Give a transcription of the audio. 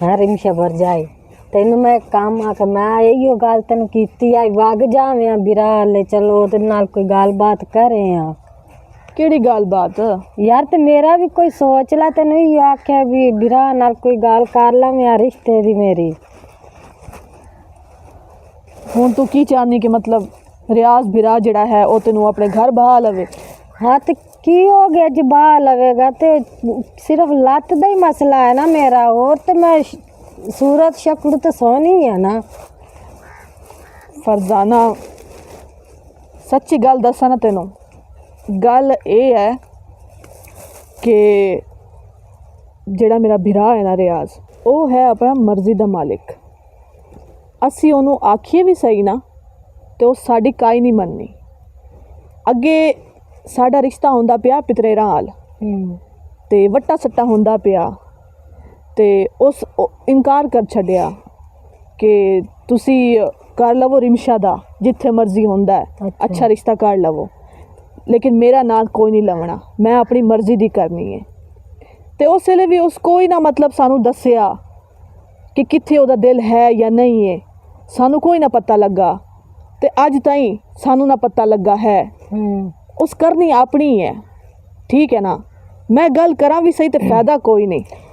हाँ रिमशा भर जाए तेन मैं काम आके मैं इो गल तेन की आई वग जावे बिरा ले चलो ओदे नाल कोई गल बात करे केड़ी गल बात यार ते मेरा भी कोई सोच ला तेन इो आख्या भी बिरा नाल कोई गल कर ला मैं रिश्ते दी मेरी हुण तू की चाहनी कि मतलब रियाज बिरा जिहड़ा है वो तेनू अपने घर बहा लवे। हाँ तो की हो गया जी बहा लवेगा तो सिर्फ लत का ही मसला है ना मेरा और तो मैं सूरत शक्ल तो सोनी है ना। फरजाना सच्ची गल दसा ना तेनों गल ये है कि जिहड़ा मेरा बिरा है ना रियाज वो है अपना मर्जी का मालिक। असी ओनू आखिए भी सही ना तो वो साड़ी काई नहीं मननी। अगे साडा रिश्ता होंदा पिया पितरेरा हाल ते वट्टा सट्टा होंदा पिया ते उस इनकार कर छड्डिया कि तुसी कर लवो रिमशा दा जिथे मर्जी होंदा है अच्छा रिश्ता कर लवो लेकिन मेरा नाल कोई नहीं लवना मैं अपनी मर्जी दी करनी है। ते उस वेले भी उस कोई ना मतलब सानू दस्सिया कि कित्थे ओदा दिल है या नहीं है सानू कोई ना पता लगा ते अज ताईं सानू ना पता लगा है। उस करनी अपनी है ठीक है ना। मैं गल करा भी सही तो फायदा कोई नहीं।